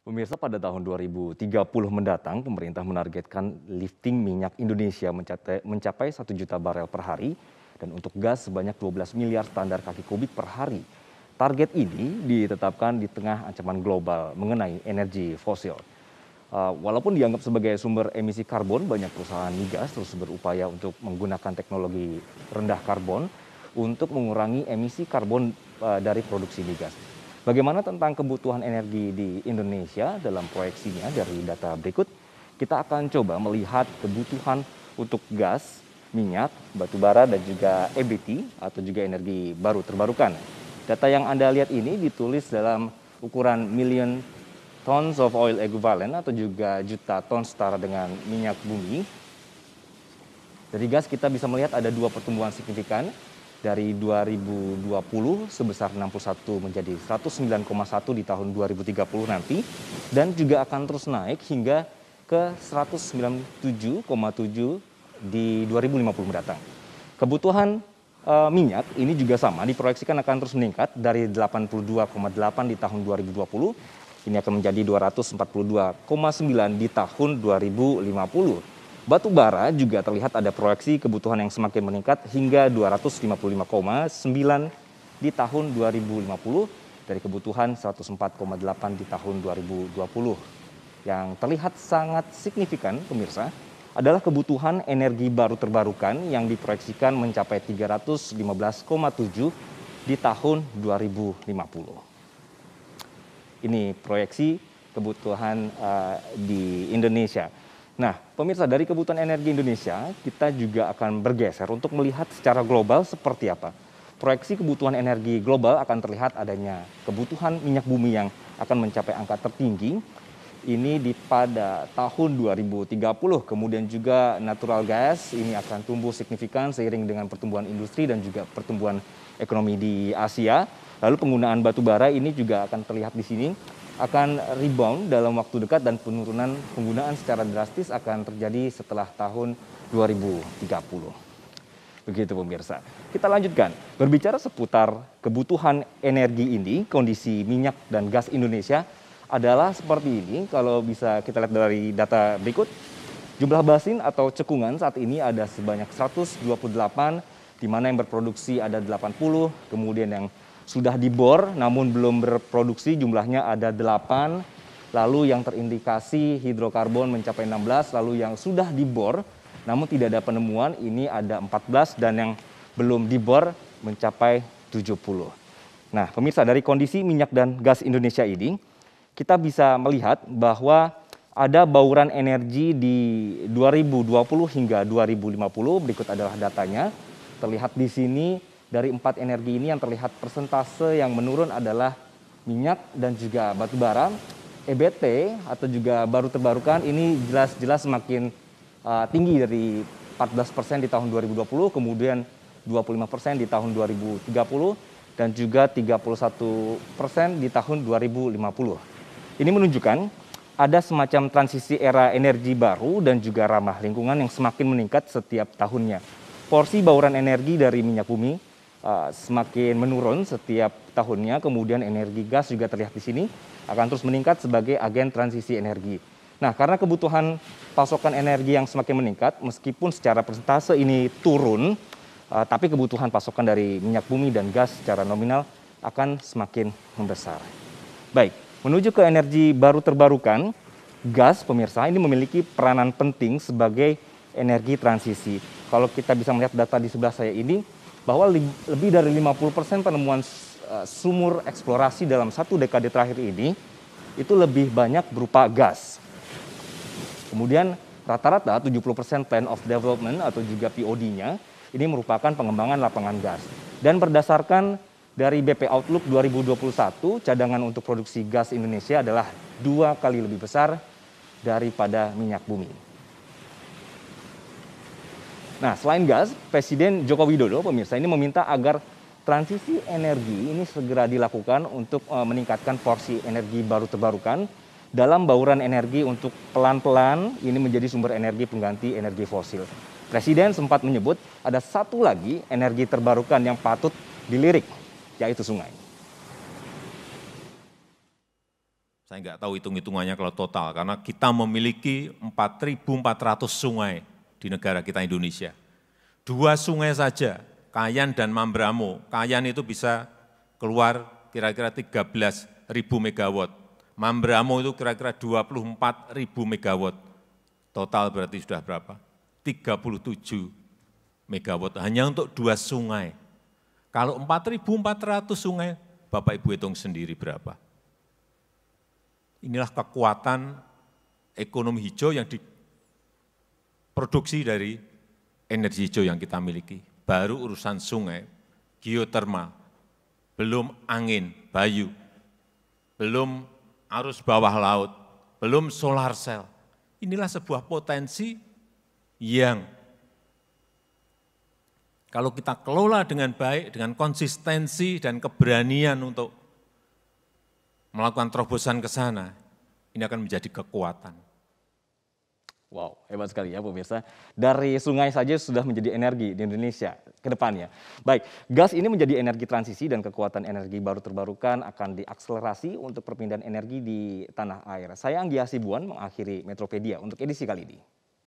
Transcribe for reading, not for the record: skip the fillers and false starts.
Pemirsa, pada tahun 2030 mendatang, pemerintah menargetkan lifting minyak Indonesia mencapai 1 juta barel per hari dan untuk gas sebanyak 12 miliar standar kaki kubik per hari. Target ini ditetapkan di tengah ancaman global mengenai energi fosil. Walaupun dianggap sebagai sumber emisi karbon, banyak perusahaan migas terus berupaya untuk menggunakan teknologi rendah karbon untuk mengurangi emisi karbon dari produksi migas. Bagaimana tentang kebutuhan energi di Indonesia dalam proyeksinya dari data berikut? Kita akan coba melihat kebutuhan untuk gas, minyak, batu bara, dan juga EBT atau juga energi baru terbarukan. Data yang Anda lihat ini ditulis dalam ukuran million tons of oil equivalent atau juga juta ton setara dengan minyak bumi. Dari gas kita bisa melihat ada dua pertumbuhan signifikan. Dari 2020 sebesar 61 menjadi 109,1 di tahun 2030 nanti, dan juga akan terus naik hingga ke 197,7 di 2050 mendatang. Kebutuhan minyak ini juga sama, diproyeksikan akan terus meningkat dari 82,8 di tahun 2020, ini akan menjadi 242,9 di tahun 2050. Batu bara juga terlihat ada proyeksi kebutuhan yang semakin meningkat hingga 255,9 di tahun 2050 dari kebutuhan 104,8 di tahun 2020. Yang terlihat sangat signifikan, pemirsa, adalah kebutuhan energi baru terbarukan yang diproyeksikan mencapai 315,7 di tahun 2050. Ini proyeksi kebutuhan di Indonesia. Nah, pemirsa, dari kebutuhan energi Indonesia, kita juga akan bergeser untuk melihat secara global seperti apa. Proyeksi kebutuhan energi global akan terlihat adanya kebutuhan minyak bumi yang akan mencapai angka tertinggi. Ini pada tahun 2030, kemudian juga natural gas ini akan tumbuh signifikan seiring dengan pertumbuhan industri dan juga pertumbuhan ekonomi di Asia. Lalu penggunaan batu bara ini juga akan terlihat di sini akan rebound dalam waktu dekat dan penurunan penggunaan secara drastis akan terjadi setelah tahun 2030. Begitu pemirsa. Kita lanjutkan. Berbicara seputar kebutuhan energi ini, kondisi minyak dan gas Indonesia adalah seperti ini. Kalau bisa kita lihat dari data berikut, jumlah basin atau cekungan saat ini ada sebanyak 128, di mana yang berproduksi ada 80, kemudian yang sudah dibor namun belum berproduksi jumlahnya ada 8, lalu yang terindikasi hidrokarbon mencapai 16, lalu yang sudah dibor namun tidak ada penemuan ini ada 14, dan yang belum dibor mencapai 70. Nah, pemirsa, dari kondisi minyak dan gas Indonesia ini, kita bisa melihat bahwa ada bauran energi di 2020 hingga 2050, berikut adalah datanya. Terlihat di sini dari 4 energi ini yang terlihat persentase yang menurun adalah minyak dan juga batu bara. EBT atau juga baru terbarukan ini jelas-jelas semakin tinggi dari 14% di tahun 2020, kemudian 25% di tahun 2030, dan juga 31% di tahun 2050. Ini menunjukkan ada semacam transisi era energi baru dan juga ramah lingkungan yang semakin meningkat setiap tahunnya. Porsi bauran energi dari minyak bumi semakin menurun setiap tahunnya, kemudian energi gas juga terlihat di sini akan terus meningkat sebagai agen transisi energi. Nah, karena kebutuhan pasokan energi yang semakin meningkat, meskipun secara persentase ini turun, tapi kebutuhan pasokan dari minyak bumi dan gas secara nominal akan semakin membesar. Baik, menuju ke energi baru terbarukan, gas, pemirsa, ini memiliki peranan penting sebagai energi transisi. Kalau kita bisa melihat data di sebelah saya ini, bahwa lebih dari 50% penemuan sumur eksplorasi dalam 1 dekade terakhir ini itu lebih banyak berupa gas. Kemudian rata-rata 70% plan of development atau juga POD-nya ini merupakan pengembangan lapangan gas. Dan berdasarkan dari BP Outlook 2021, cadangan untuk produksi gas Indonesia adalah 2 kali lebih besar daripada minyak bumi. Nah, selain gas, Presiden Joko Widodo, pemirsa, ini meminta agar transisi energi ini segera dilakukan untuk meningkatkan porsi energi baru terbarukan dalam bauran energi untuk pelan-pelan ini menjadi sumber energi pengganti energi fosil. Presiden sempat menyebut ada satu lagi energi terbarukan yang patut dilirik, yaitu sungai. Saya nggak tahu hitung-hitungannya kalau total, karena kita memiliki 4.400 sungai di negara kita Indonesia. 2 sungai saja, Kayan dan Mambramo. Kayan itu bisa keluar kira-kira 13.000 megawatt. Mambramo itu kira-kira 24.000 megawatt. Total berarti sudah berapa? 37 megawatt hanya untuk 2 sungai. Kalau 4.400 sungai, Bapak Ibu hitung sendiri berapa. Inilah kekuatan ekonomi hijau yang diproduksi dari energi hijau yang kita miliki. Baru urusan sungai, geotermal, belum angin, bayu, belum arus bawah laut, belum solar cell. Inilah sebuah potensi yang kalau kita kelola dengan baik, dengan konsistensi dan keberanian untuk melakukan terobosan ke sana, ini akan menjadi kekuatan. Wow, hebat sekali ya pemirsa. Dari sungai saja sudah menjadi energi di Indonesia ke depannya. Baik, gas ini menjadi energi transisi dan kekuatan energi baru terbarukan akan diakselerasi untuk perpindahan energi di tanah air. Saya Anggi Hasibuan mengakhiri Metropedia untuk edisi kali ini.